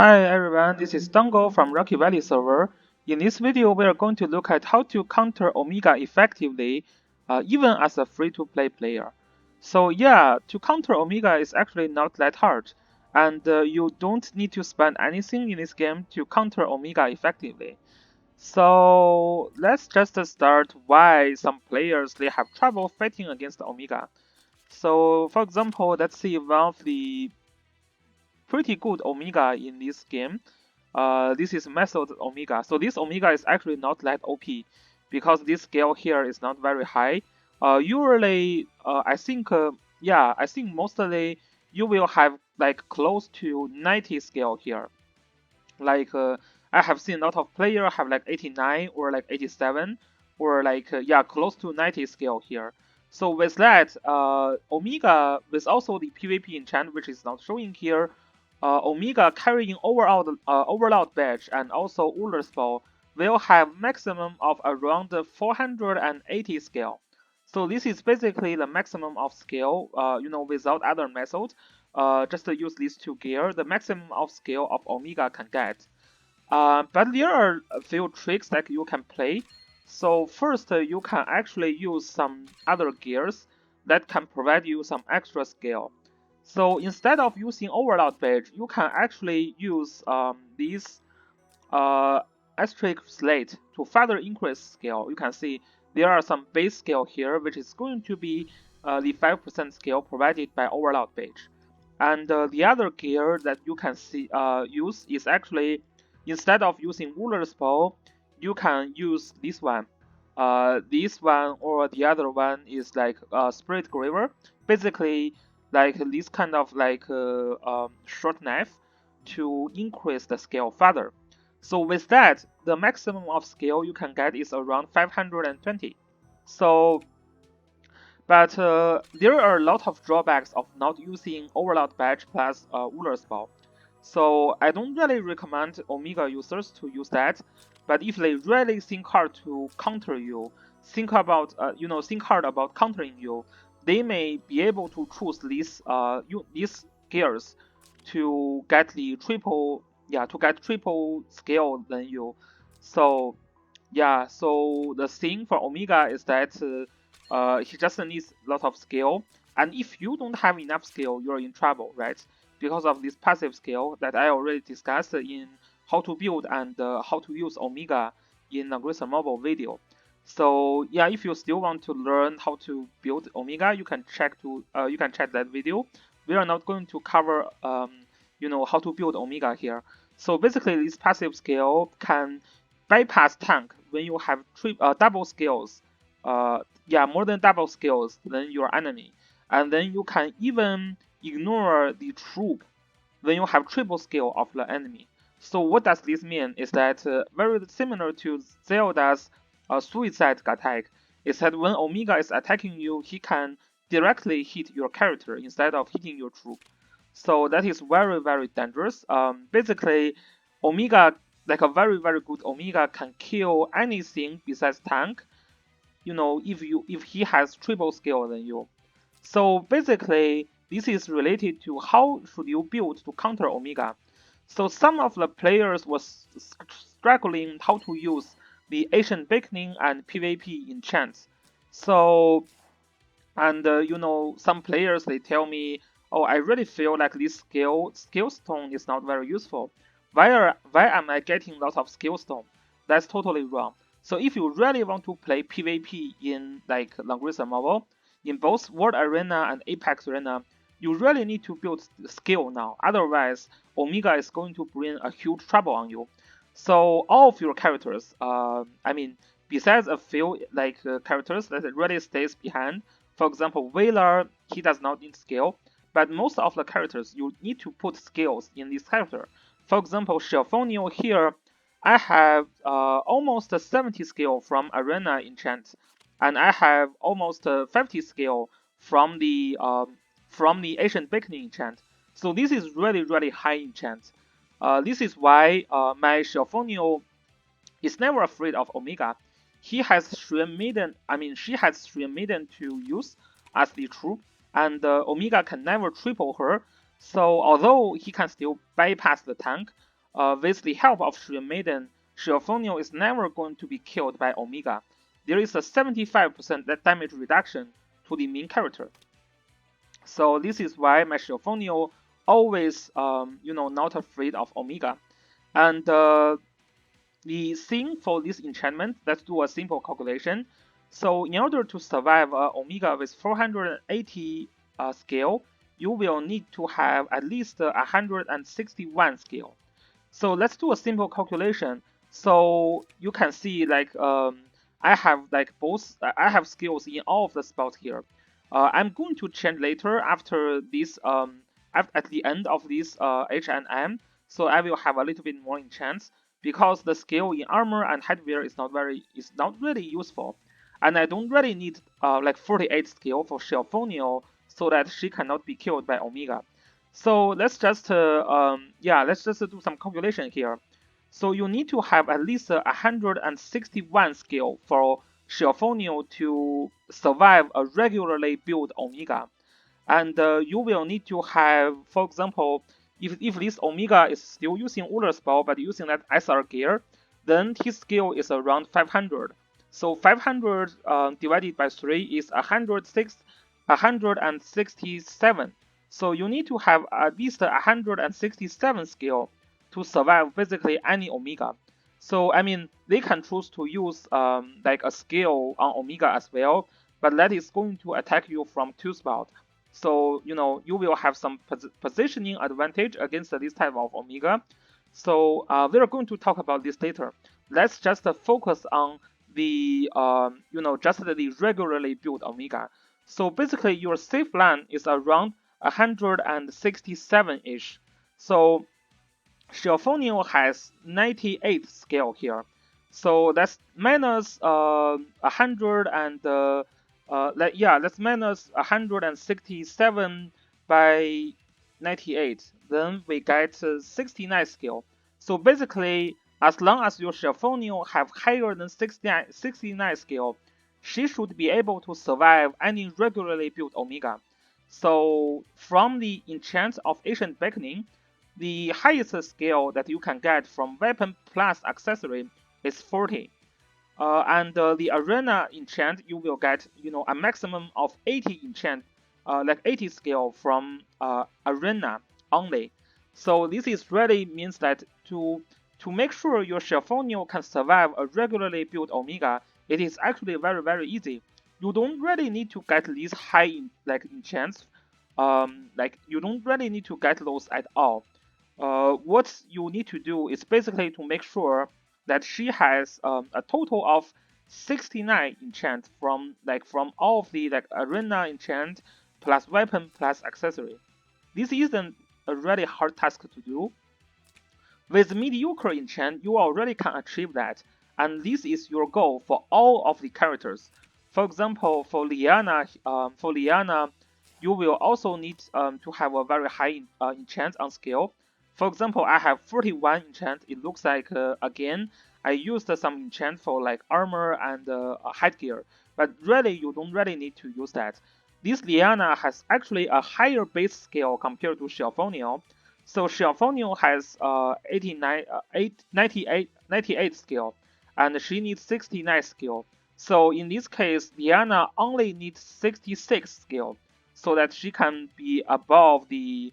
Hi everyone, this is Dongo from Rocky Valley server. In this video, we are going to look at how to counter Omega effectively, even as a free-to-play player. So yeah, to counter Omega is actually not that hard, and you don't need to spend anything in this game to counter Omega effectively. So let's just start why some players they have trouble fighting against Omega. So for example, let's see one of the pretty good Omega in this game. This is Method Omega. So this Omega is actually not that OP because this scale here is not very high. Usually, I think mostly you will have like close to 90 scale here. Like I have seen a lot of players have like 89 or like 87 or like close to 90 scale here. So with that, Omega with also the PvP enchant which is not showing here, Omega carrying Overload badge and also Ruler spell will have maximum of around 480 scale. So this is basically the maximum of scale, without other methods. Just to use these two gear, the maximum of scale of Omega can get. But there are a few tricks that you can play. So first, you can actually use some other gears that can provide you some extra scale. So instead of using Overload badge, you can actually use these asterisk slate to further increase scale. You can see there are some base scale here, which is going to be the 5% scale provided by Overload badge. And the other gear that you can use is actually, instead of using Ruler spell, you can use this one. This one or the other one is like Spirit Graver. Basically, like this kind of like short knife to increase the scale further. So with that, the maximum of scale you can get is around 520. So, but there are a lot of drawbacks of not using Overload badge plus Ruler spell. So I don't really recommend Omega users to use that. But if they really think hard to counter you, think hard about countering you, they may be able to choose these gears to get the triple scale than you. So yeah, so the thing for Omega is that he just needs a lot of skill, and if you don't have enough skill, you're in trouble, right? Because of this passive skill that I already discussed in how to build and how to use Omega in a recent mobile video. So yeah, if you still want to learn how to build Omega, you can check that video. We are not going to cover how to build Omega here. So basically, this passive skill can bypass tank when you have double skills. More than double skills than your enemy, and then you can even ignore the troop when you have triple skill of the enemy. So what does this mean is that very similar to Zelda's suicide attack, is that when Omega is attacking you, he can directly hit your character instead of hitting your troop. So that is very, very dangerous. Basically, Omega, like a very, very good Omega, can kill anything besides tank. If he has triple skill than you. So basically, this is related to how should you build to counter Omega. So some of the players was struggling how to use the Ancient Beacon and PvP enchants. So, and some players they tell me, oh, I really feel like this skill stone is not very useful. Why am I getting lots of skill stone? That's totally wrong. So if you really want to play PvP in like Langrisser Mobile, in both World Arena and Apex Arena, you really need to build skill now. Otherwise, Omega is going to bring a huge trouble on you. So all of your characters, besides a few characters that really stays behind, for example, Whaler, he does not need skill, but most of the characters you need to put skills in this character. For example, Shelfonio here, I have almost 70 skill from Arena enchant, and I have almost 50 skill from the Ancient Beacon enchant. So this is really, really high enchant. This is why my Shelfonio is never afraid of Omega. She has Shrine Maiden to use as the troop, and Omega can never triple her. So although he can still bypass the tank, with the help of Shui Maiden, Xiaofonio is never going to be killed by Omega. There is a 75% damage reduction to the main character. So this is why my Xiaofonio always, not afraid of Omega. And the thing for this enchantment, let's do a simple calculation. So in order to survive Omega with 480 skill, you will need to have at least 161 skill. So let's do a simple calculation. So you can see like I have like both. I have skills in all of the spots here. I'm going to change later after this at the end of this H&M. So I will have a little bit more enchants because the skill in armor and headwear is not really useful, and I don't really need like 48 skill for Xiaofonio so that she cannot be killed by Omega. So let's just do some calculation here. So you need to have at least 161 skill for Xiaofonio to survive a regularly built Omega. And you will need to have, for example, if this Omega is still using Uller Spell but using that SR gear, then his skill is around 500. So 500 divided by 3 is 167. So you need to have at least 167 skill to survive basically any Omega. So I mean, they can choose to use like a skill on Omega as well, but that is going to attack you from 2 spots. So you will have some positioning advantage against this type of Omega. So we're going to talk about this later. Let's just focus on the just the regularly built Omega. So basically, your safe land is around 167-ish. So Xiaofonio has 98 skill here. So that's minus 100 and that's minus 167 by 98. Then we get 69 skill. So basically, as long as your Xiaofonio have higher than 69 skill, she should be able to survive any regularly built Omega. So from the enchant of Ancient Beckoning, the highest skill that you can get from weapon plus accessory is 40. And the arena enchant, you will get a maximum of 80 enchant, like 80 skill from arena only. So this is really means that to make sure your Xiaofonio can survive a regularly built Omega, it is actually very easy. You don't really need to get these high enchants. Like you don't really need to get those at all. What you need to do is basically to make sure that she has a total of 69 enchant from all of the arena enchant plus weapon plus accessory. This isn't a really hard task to do. With mediocre enchant, you already can achieve that, and this is your goal for all of the characters. For example, for Liana, you will also need to have a very high enchant on skill. For example, I have 41 enchant. It looks like again I used some enchant for like armor and headgear, but really you don't really need to use that. This Liana has actually a higher base skill compared to Xiaofonio. So Xiaofonio has 98 skill, and she needs 69 skill. So in this case, Liana only needs 66 skill, so that she can be above the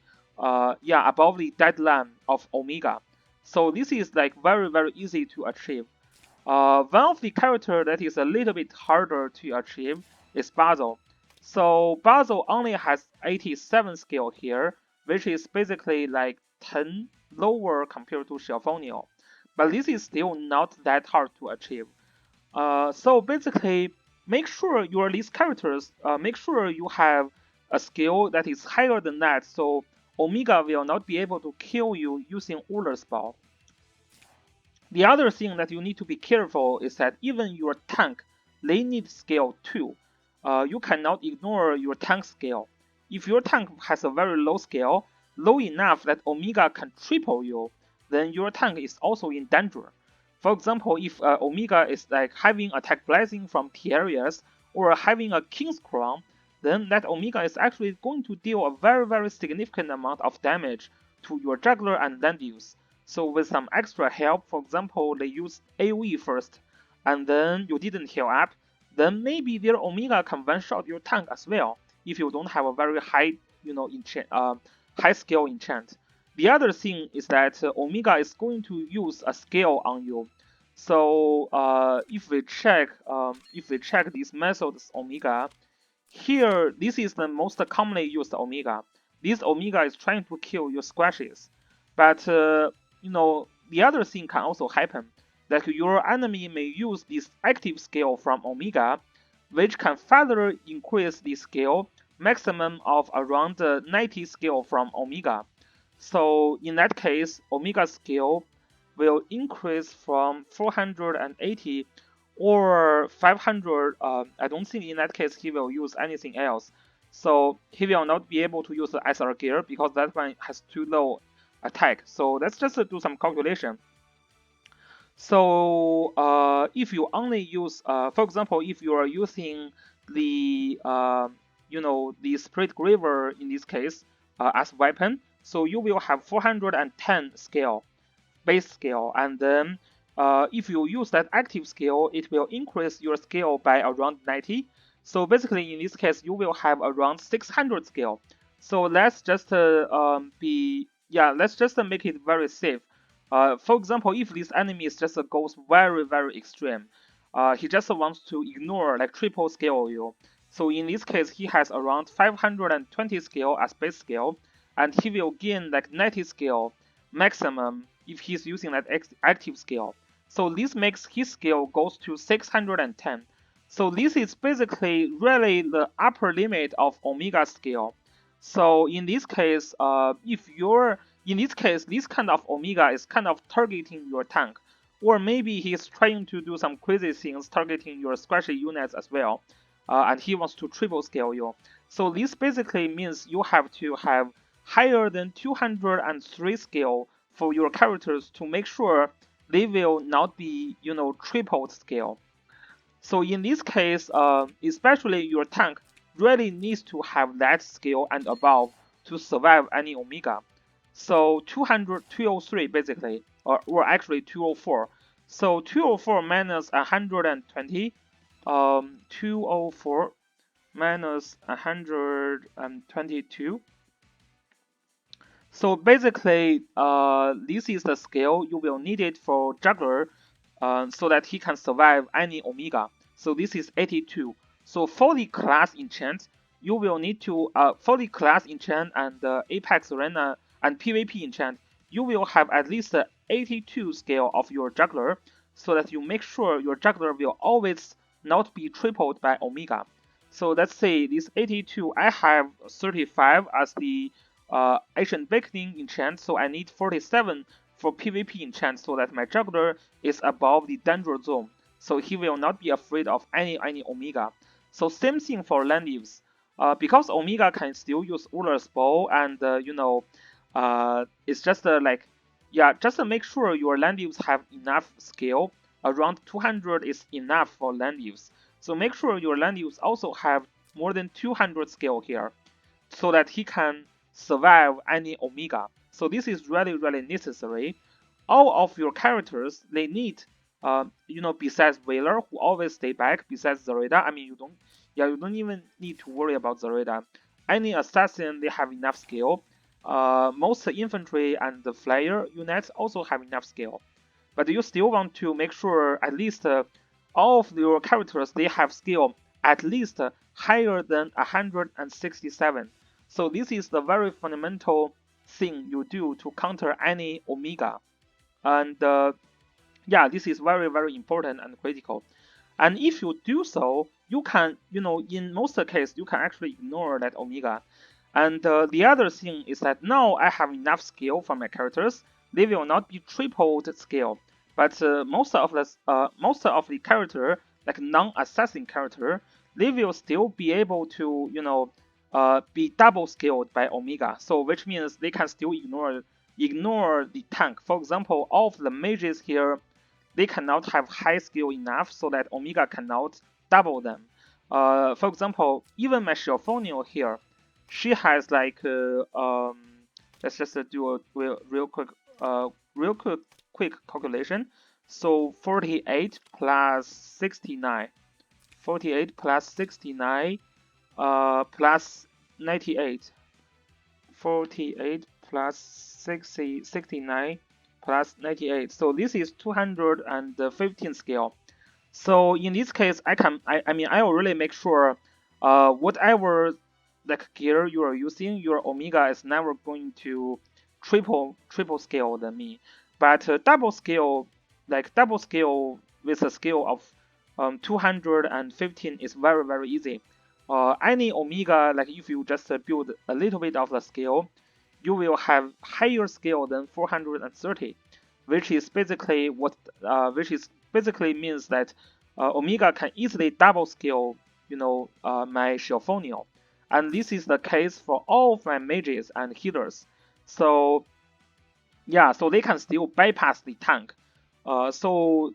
deadline of Omega. So this is like very easy to achieve. One of the character that is a little bit harder to achieve is Basil. So Basil only has 87 skill here, which is basically like 10 lower compared to Xiaofonio. But this is still not that hard to achieve. So basically, make sure these characters, make sure you have a skill that is higher than that, so Omega will not be able to kill you using Uller Spell. The other thing that you need to be careful is that even your tank, they need skill too. You cannot ignore your tank skill. If your tank has a very low skill, low enough that Omega can triple you, then your tank is also in danger. For example, if Omega is like having attack blessing from Terias or having a King's Crown, then that Omega is actually going to deal a very significant amount of damage to your juggler and land use. So with some extra help, for example, they use AoE first, and then you didn't heal up, then maybe their Omega can one-shot your tank as well if you don't have a very high, high skill enchant. The other thing is that Omega is going to use a skill on you. So if we check these methods Omega, here this is the most commonly used Omega. This Omega is trying to kill your squashes, but the other thing can also happen. Like your enemy may use this active skill from Omega, which can further increase the skill maximum of around 90 skill from Omega. So in that case, Omega skill will increase from 480 or 500. I don't think in that case he will use anything else. So he will not be able to use the SR gear because that one has too low attack. So let's just do some calculation. So if you only use, for example, if you are using the the Spirit Graver in this case as weapon, so you will have 410 scale, base scale, and then if you use that active skill, it will increase your skill by around 90. So basically, in this case, you will have around 600 skill. So let's just let's just make it very safe. For example, if this enemy is just goes very extreme, he just wants to ignore like triple scale you. So in this case, he has around 520 skill as base skill, and he will gain like 90 skill maximum if he's using that active skill. So this makes his skill goes to 610. So this is basically really the upper limit of Omega skill. So in this case, this kind of Omega is kind of targeting your tank, or maybe he's trying to do some crazy things targeting your squashy units as well, and he wants to triple scale you. So this basically means you have to have higher than 203 scale for your characters to make sure they will not be, tripled scale. So in this case, especially your tank really needs to have that skill and above to survive any Omega. So 203 basically, or actually 204. So 204 minus 120, 204 minus 122. So basically, this is the skill you will need it for Juggler so that he can survive any Omega. So this is 82. So for the class enchant, you will need to, for the class enchant and Apex Arena and PvP enchant, you will have at least 82 scale of your Juggler so that you make sure your Juggler will always not be tripled by Omega. So let's say this 82, I have 35 as the Ancient Awakening enchant, so I need 47 for PvP enchant so that my Juggler is above the danger zone, so he will not be afraid of any Omega. So same thing for Landives. Because Omega can still use Ullr's Bow and it's just just to make sure your Landives have enough skill. Around 200 is enough for Landives. So make sure your Landives also have more than 200 skill here so that he can survive any Omega. So this is really necessary. All of your characters, they need, besides Whaler, who always stay back, besides Zareda, I mean, you don't even need to worry about Zareda. Any assassin, they have enough skill. Most infantry and the flyer units also have enough skill. But you still want to make sure at least all of your characters, they have skill at least higher than 167. So this is the very fundamental thing you do to counter any Omega. And this is very important and critical. And if you do so, you can, in most cases, you can actually ignore that Omega. And the other thing is that now I have enough skill for my characters. They will not be tripled skill. But most of the character, like non-assassin character, they will still be able to, be double scaled by Omega. So which means they can still ignore the tank. For example, all of the mages here, they cannot have high skill enough so that Omega cannot double them. For example, even my Shelfonio here, she has like let's just do a real real quick calculation. So 48 plus 69. 48 plus 69 plus 98. 48 plus 69 plus 98. So this is 215 scale. So in this case, I mean, I will really make sure, whatever like gear you are using, your omega is never going to triple scale than me. But double scale, like double scale with a scale of 215 is very easy. Any omega, like if you just build a little bit of the scale, you will have higher scale than 430, which is basically basically means that omega can easily double scale, my Shelfonio, and this is the case for all of my mages and healers. So yeah, so they can still bypass the tank. So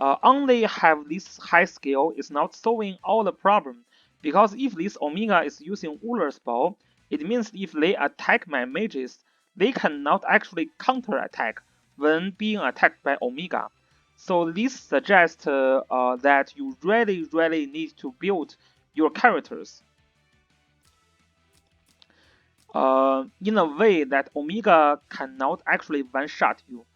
only have this high scale is not solving all the problem, because if this omega is using Uller's bow, it means if they attack my mages, they cannot actually counter attack when being attacked by omega. So this suggests that you really need to build your characters in a way that omega cannot actually one-shot you.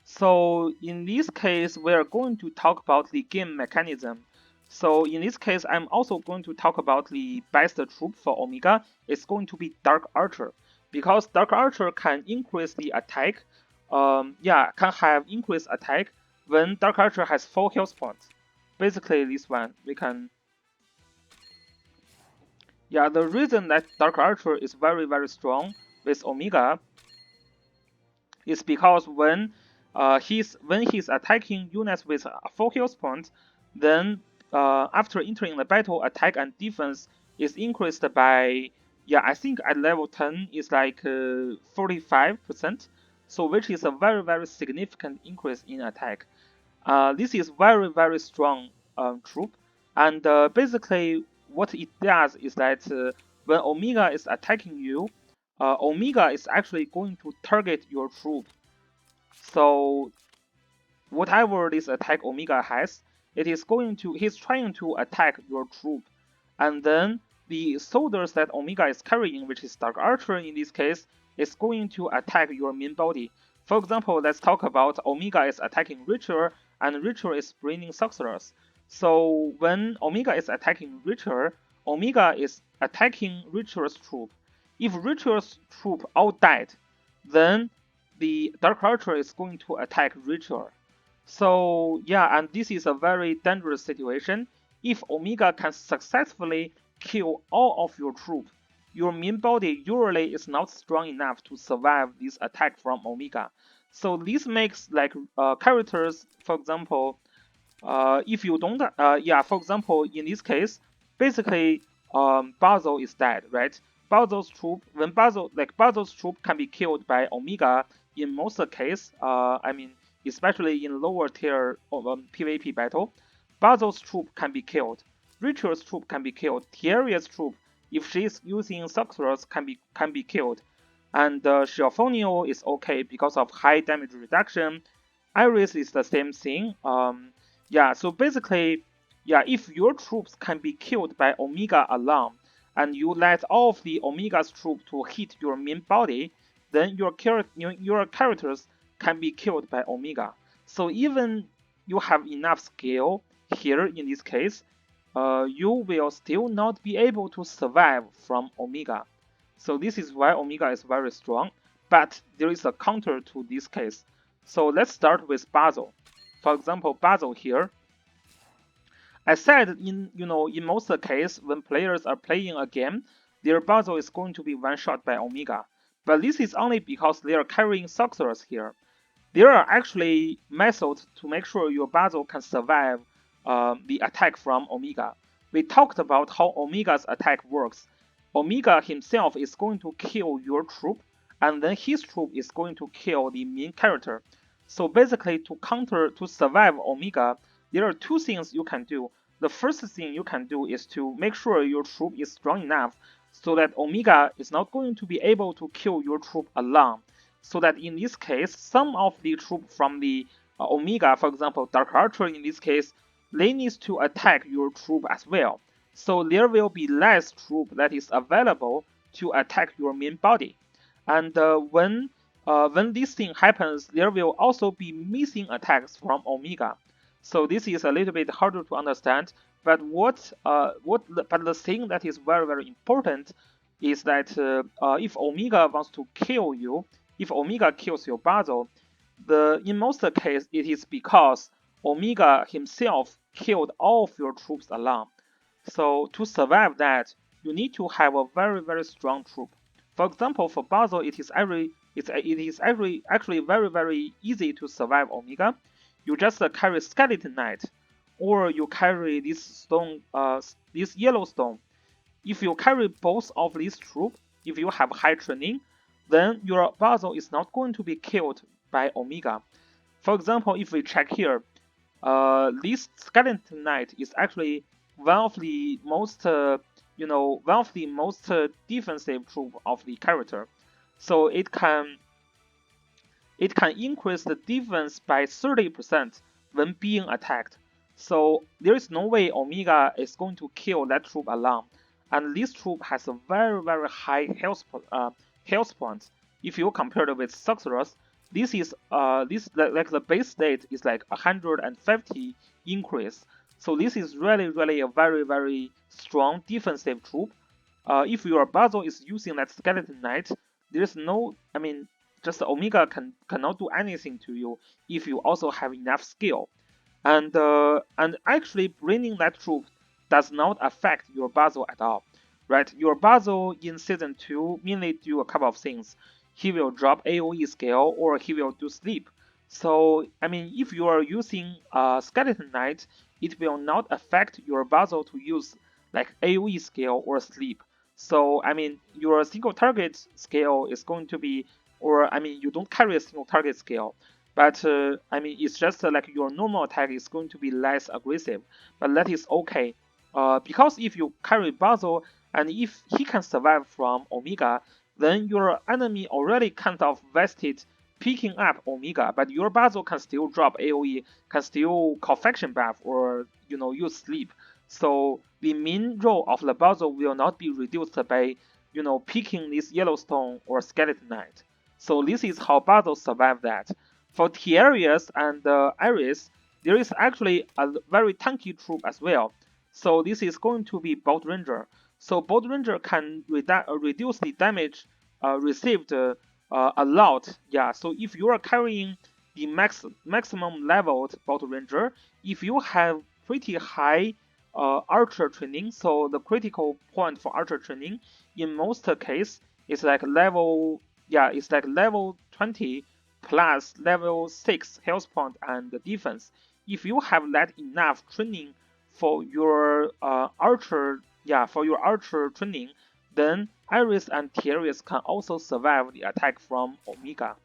So in this case, we're going to talk about the game mechanism. So in this case, I'm also going to talk about the best troop for Omega. It's going to be Dark Archer, because Dark Archer can increase the attack. Can have increased attack when Dark Archer has 4 health points. Basically, this one we can. Yeah, the reason that Dark Archer is very strong with Omega is because when he's attacking units with 4 health points, then after entering the battle, attack and defense is increased by, I think at level 10 is like 45%, so which is a very significant increase in attack. This is very strong troop, and basically what it does is that when Omega is attacking you, Omega is actually going to target your troop. So whatever this attack Omega has, he's trying to attack your troop. And then the soldiers that Omega is carrying, which is Dark Archer in this case, is going to attack your main body. For example, let's talk about Omega is attacking Ritual, and Ritual is bringing Sorcerers. So when Omega is attacking Ritual, Omega is attacking Ritual's troop. If Ritual's troop all died, then the Dark Archer is going to attack Ritual. So yeah, and this is a very dangerous situation. If Omega can successfully kill all of your troops, your main body usually is not strong enough to survive this attack from Omega. So this makes like characters, for example, if you don't, for example, in this case, basically, Basil is dead, right? Basil's troop, when Basil's troop can be killed by Omega in most case, I mean, especially in lower tier of PvP battle, Basil's troop can be killed. Ritual's troop can be killed. Thierry's troop, if she's using Sorcerers, can be killed. And Shelfonio is okay because of high damage reduction. Iris is the same thing. So basically, if your troops can be killed by Omega alone, and you let all of the Omega's troops to hit your main body, then your characters can be killed by Omega. So even you have enough skill here in this case, you will still not be able to survive from Omega. So this is why Omega is very strong, but there is a counter to this case. So let's start with Basil. For example, Basil here. I said in most case when players are playing a game, their Basil is going to be one shot by Omega. But this is only because they are carrying Sorcerers here. There are actually methods to make sure your Basil can survive the attack from Omega. We talked about how Omega's attack works. Omega himself is going to kill your troop, and then his troop is going to kill the main character. So basically, to survive Omega, there are 2 things you can do. The first thing you can do is to make sure your troop is strong enough so that Omega is not going to be able to kill your troop alone. so that in this case, some of the troops from the Omega, for example, Dark Archer in this case, they need to attack your troop as well. So there will be less troop that is available to attack your main body. And when this thing happens, there will also be missing attacks from Omega. So this is a little bit harder to understand. But but the thing that is very very important is that if Omega wants to kill you, if Omega kills your Basil, in most cases it is because Omega himself killed all of your troops alone. So to survive that, you need to have a very very strong troop. For example, for Basil, it is actually very very easy to survive Omega. You just carry Skeleton Knight, or you carry this stone, this yellow stone. If you carry both of these troops, if you have high training, then your Basil is not going to be killed by Omega. For example, if we check here, this Skeleton Knight is actually one of the most, one of the most defensive troop of the character. So it can increase the defense by 30% when being attacked. So there is no way Omega is going to kill that troop alone. And this troop has a very very high health points. If you compare it with Sorceress, this is like the base state is like 150 increase. So this is really really a very very strong defensive troop. If your Basil is using that Skeleton Knight, there's no, just Omega cannot do anything to you if you also have enough skill. And actually bringing that troop does not affect your Basil at all, right? Your Basil in Season 2 mainly do a couple of things. He will drop AoE skill or he will do sleep. So, if you are using Skeleton Knight, it will not affect your Basil to use like AoE skill or sleep. So, your single target skill is going to be, or you don't carry a single target skill. But it's just like your normal attack is going to be less aggressive, but that is okay. Because if you carry Basil and if he can survive from Omega, then your enemy already kind of vested picking up Omega, but your Basil can still drop AoE, can still call faction buff or use sleep. So the main role of the Basil will not be reduced by picking this Yellowstone or Skeleton Knight. So this is how Basil survive that. For Tiarius and Iris, there is actually a very tanky troop as well. So this is going to be Bolt Ranger. So Bolt Ranger can reduce the damage received a lot. Yeah. So if you are carrying the maximum leveled Bolt Ranger, if you have pretty high archer training, so the critical point for archer training in most cases is like level 20 plus level 6 health point and defense. If you have that enough training for your archer training, then Iris and Tiarius can also survive the attack from Omega.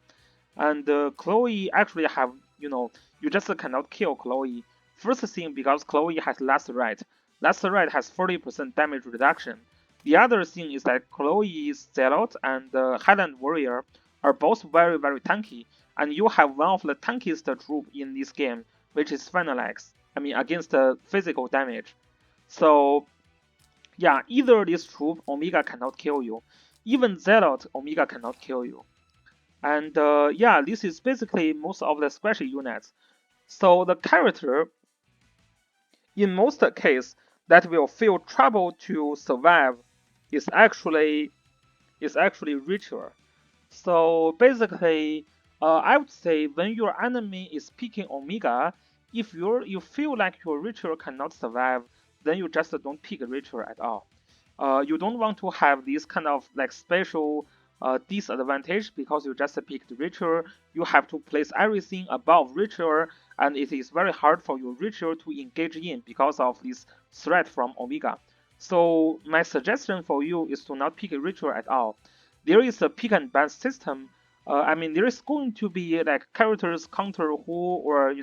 And Chloe actually have, you just cannot kill Chloe. First thing, because Chloe has Last Rite. Last Rite has 40% damage reduction. The other thing is that Chloe's Zealot and Highland Warrior are both very very tanky, and you have one of the tankiest troop in this game, which is Phenalex. Against physical damage. So yeah, either this troop Omega cannot kill you, even Zealot Omega cannot kill you. And yeah, this is basically most of the special units. So the character in most cases that will feel trouble to survive is actually Ritual. So basically, I would say when your enemy is picking Omega, if you feel like your Ritual cannot survive, then you just don't pick Ritual at all. You don't want to have this kind of like special disadvantage because you just picked Ritual. You have to place everything above Ritual, and it is very hard for your Ritual to engage in because of this threat from Omega. So my suggestion for you is to not pick a Ritual at all. There is a pick and ban system. There is going to be like characters counter who, or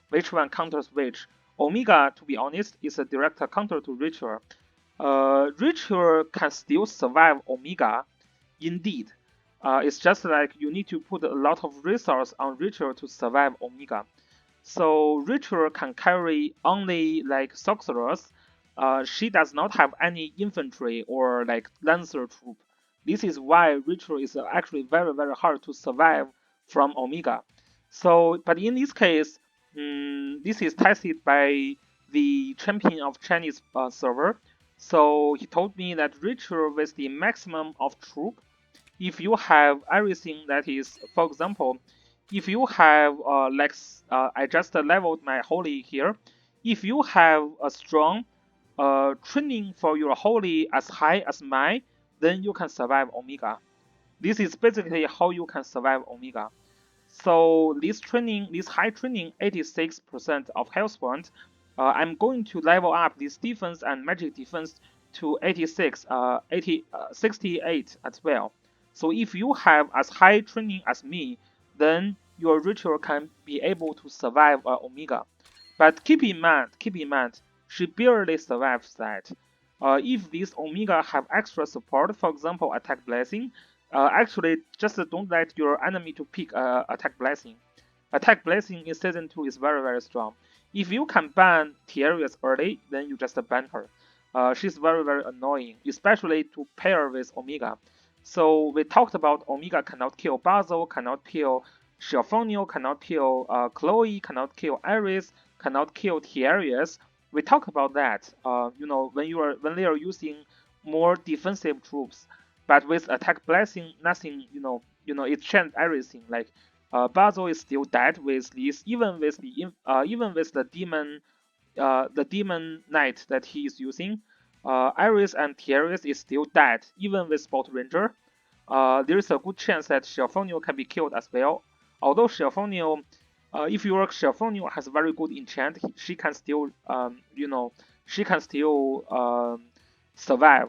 which one counters which. Omega, to be honest, is a direct counter to Ritual. Ritual can still survive Omega, indeed. It's just like you need to put a lot of resource on Ritual to survive Omega. So Ritual can carry only like sorcerers. She does not have any infantry or like lancer troop. This is why Ritual is actually very hard to survive from Omega. So, but in this case, this is tested by the champion of Chinese server. So he told me that Ritual with the maximum of troop, if you have everything that is, for example, if you have I just leveled my holy here. If you have a strong training for your holy as high as mine, then you can survive Omega. This is basically how you can survive Omega. So this training, this high training, 86% of health point, I'm going to level up this defense and magic defense to 86, 68 as well. So if you have as high training as me, then your ritual can be able to survive Omega. But keep in mind, she barely survives that. If this Omega have extra support, for example, attack blessing, actually just don't let your enemy to pick attack blessing. Attack blessing in season 2 is very strong. If you can ban Tierius early, then you just ban her. She's very annoying, especially to pair with Omega. So we talked about Omega cannot kill Basil, cannot kill Shelfonio, cannot kill Chloe, cannot kill Iris, cannot kill Tierius. We talked about that. When they are using more defensive troops, but with attack blessing, nothing. It changed everything. Like Basil is still dead with this, even with the demon knight that he is using. Iris and Tierius is still dead, even with Spot Ranger. There is a good chance that Shelfonio can be killed as well. Although Shelfonio, if your Shelfonio has very good enchant, she can still, survive.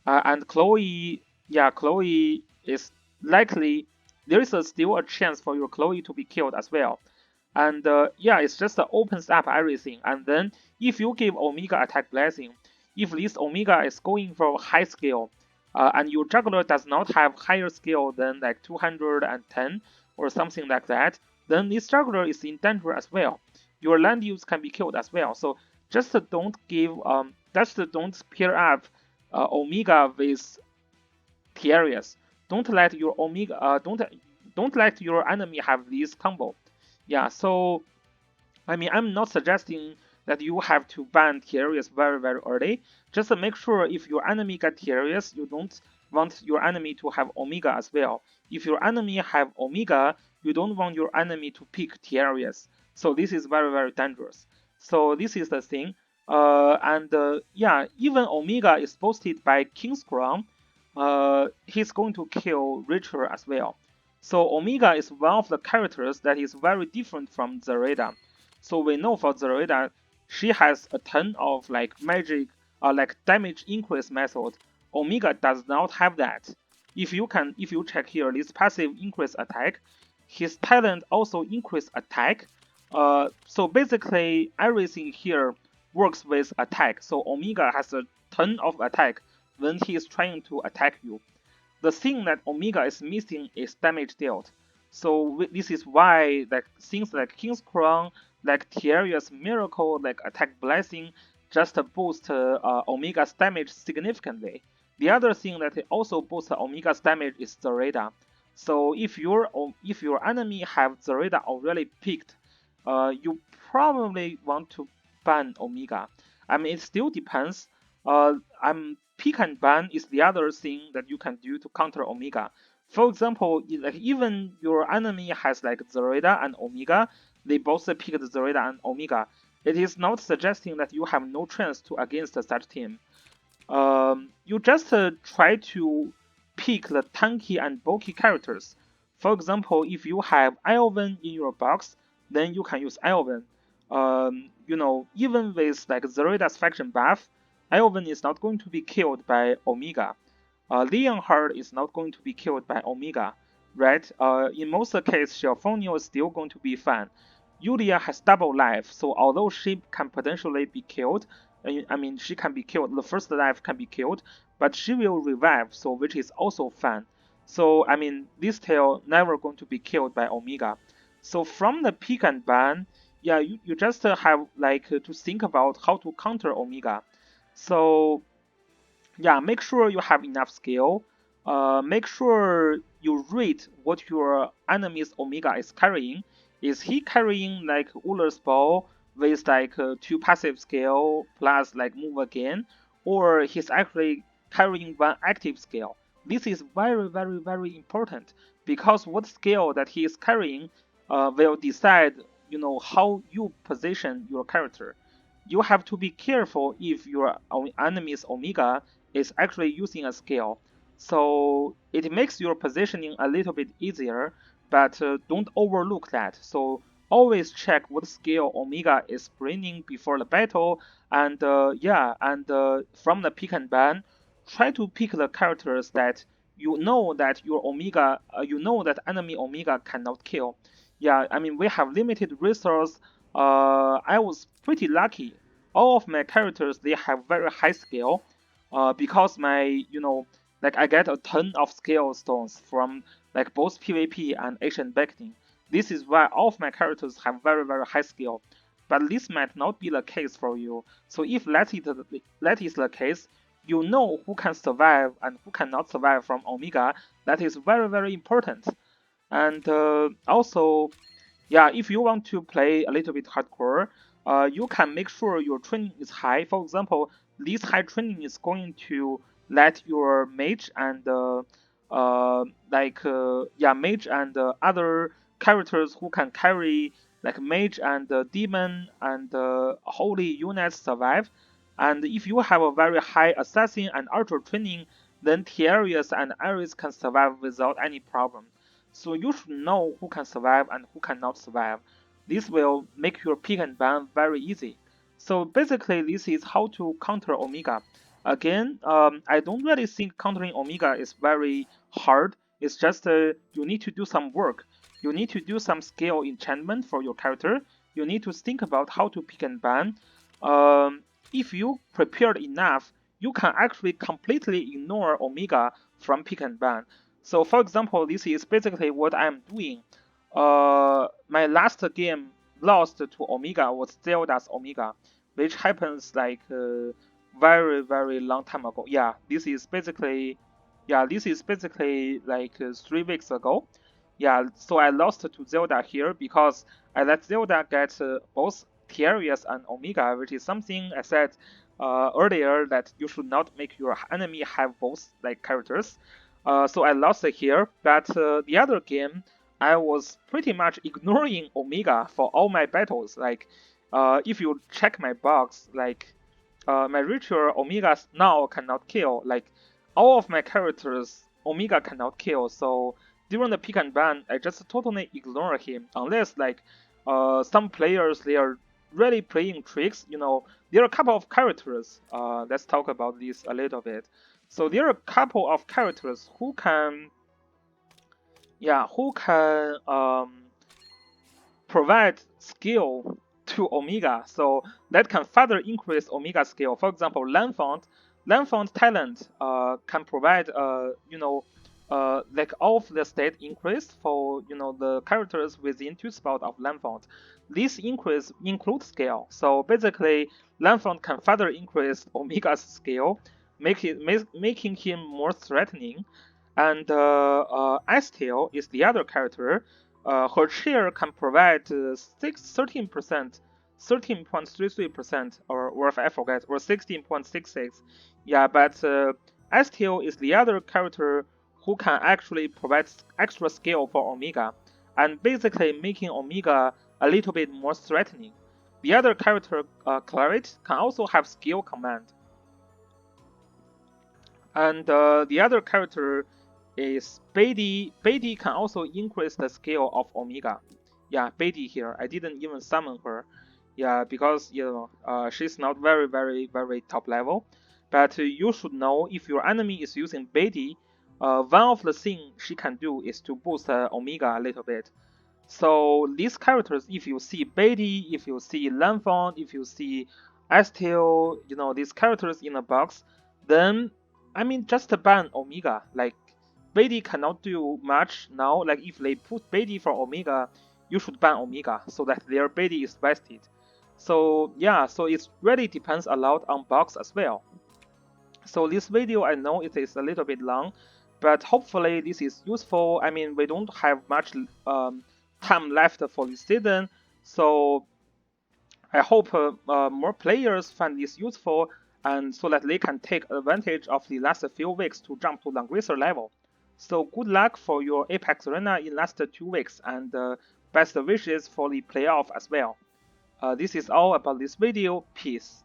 And Chloe, yeah, Chloe is likely, there is still a chance for your Chloe to be killed as well. And yeah, it's just opens up everything. And then if you give Omega attack blessing, if this Omega is going for high skill, and your juggler does not have higher skill than like 210 or something like that, then this juggler is in danger as well. Your land use can be killed as well. So just don't pair up Omega with Tierius. Don't let your Omega don't let your enemy have this combo. Yeah, so I mean, I'm not suggesting that you have to ban Tierius very early. Just make sure if your enemy got Tierius, you don't want your enemy to have Omega as well. If your enemy have Omega, you don't want your enemy to pick Tierius. So this is very dangerous. So this is the thing. Yeah, even Omega is boosted by King's Crown. He's going to kill Ritual as well. So Omega is one of the characters that is very different from Zereda. So we know for Zereda, she has a ton of like magic, like damage increase method. Omega does not have that. If you check here, this passive increase attack, his talent also increase attack. So basically everything here works with attack. So Omega has a ton of attack when he is trying to attack you. The thing that Omega is missing is damage dealt. So this is why like things like King's Crown, like Tierius Miracle, like Attack Blessing, just boost Omega's damage significantly. The other thing that also boosts Omega's damage is Zereda. So if your enemy have Zereda already picked, you probably want to ban Omega. I mean, it still depends. Pick and ban is the other thing that you can do to counter Omega. For example, like even your enemy has like Zereda and Omega, they both picked Zereda and Omega. It is not suggesting that you have no chance to against such team. You just try to pick the tanky and bulky characters. For example, if you have Elven in your box, then you can use Elven. Even with like Zereda's faction buff, Elven is not going to be killed by Omega. Leonhard is not going to be killed by Omega, right? In most cases, Shelfonio is still going to be fine. Yulia has double life, so although she can potentially be killed, I mean, she can be killed, the first life can be killed, but she will revive, so which is also fun. So I mean, this tail never going to be killed by Omega. So from the pick and ban, yeah, you just have like to think about how to counter Omega. So yeah, make sure you have enough skill. Make sure you read what your enemy's Omega is carrying. Is he carrying like Uller's Ball with like two passive skill plus like move again, or he's actually carrying one active skill? This is very very very important because what skill that he is carrying will decide how you position your character. You have to be careful if your enemy's Omega is actually using a skill. So it makes your positioning a little bit easier, but don't overlook that. So always check what skill Omega is bringing before the battle, and from the pick and ban, try to pick the characters that you know that your Omega, that enemy Omega cannot kill. Yeah, I mean we have limited resource. I was pretty lucky. All of my characters they have very high skill, because my like I get a ton of skill stones from like both PvP and Ancient Beckoning. This is why all of my characters have very very high skill. But this might not be the case for you. So if that is the case, you know who can survive and who cannot survive from Omega. That is very very important. And also, yeah, if you want to play a little bit hardcore, you can make sure your training is high. For example, this high training is going to let your mage and mage and other characters who can carry like mage and demon and holy units survive. And if you have a very high assassin and archer training, then Tiarius and Ares can survive without any problem. So you should know who can survive and who cannot survive. This will make your pick and ban very easy. So basically, this is how to counter Omega. Again, I don't really think countering Omega is very hard. It's just you need to do some work. You need to do some skill enchantment for your character. You need to think about how to pick and ban. If you prepared enough, you can actually completely ignore Omega from pick and ban. So for example, this is basically what I'm doing. My last game lost to Omega was Zelda's Omega, which happens like very very long time ago. This is basically like 3 weeks ago. Yeah, so I lost to Zelda here because I let Zelda get both Tiarius and Omega, which is something I said earlier that you should not make your enemy have both like characters. So I lost it here, but the other game I was pretty much ignoring Omega for all my battles. Like, if you check my box, like my ritual Omega now cannot kill. Like all of my characters Omega cannot kill. So during the pick and ban, I just totally ignore him unless like some players they are really playing tricks. There are a couple of characters. Let's talk about this a little bit. So there are a couple of characters who can provide skill to Omega, so that can further increase Omega skill. For example, Lanfont talent can provide like all of the state increase for the characters within 2 spots of Lanfont. This increase includes scale. So basically, Lanfont can further increase Omega's scale, making him more threatening. And Astel is the other character. Her chair can provide 13%, 13.33%, or I forget, or 16.66. Yeah, but Astel is the other character who can actually provide extra skill for Omega, and basically making Omega a little bit more threatening. The other character, Claret, can also have skill command. And the other character is Beatty. Beatty can also increase the skill of Omega. Yeah, Beatty here. I didn't even summon her. Yeah, because she's not very very very top level. But you should know if your enemy is using Beatty, one of the things she can do is to boost Omega a little bit. So these characters, if you see Beatty, if you see Lanfont, if you see Estil, these characters in a box, then I mean just ban Omega. Like BD cannot do much now. Like if they put BD for Omega, you should ban Omega so that their BD is vested. So yeah, so it really depends a lot on box as well. So this video, I know it is a little bit long, but hopefully this is useful. I mean, we don't have much time left for this season, so I hope more players find this useful, and so that they can take advantage of the last few weeks to jump to Langracer level. So good luck for your Apex Arena in last 2 weeks, and best wishes for the playoff as well. This is all about this video. Peace.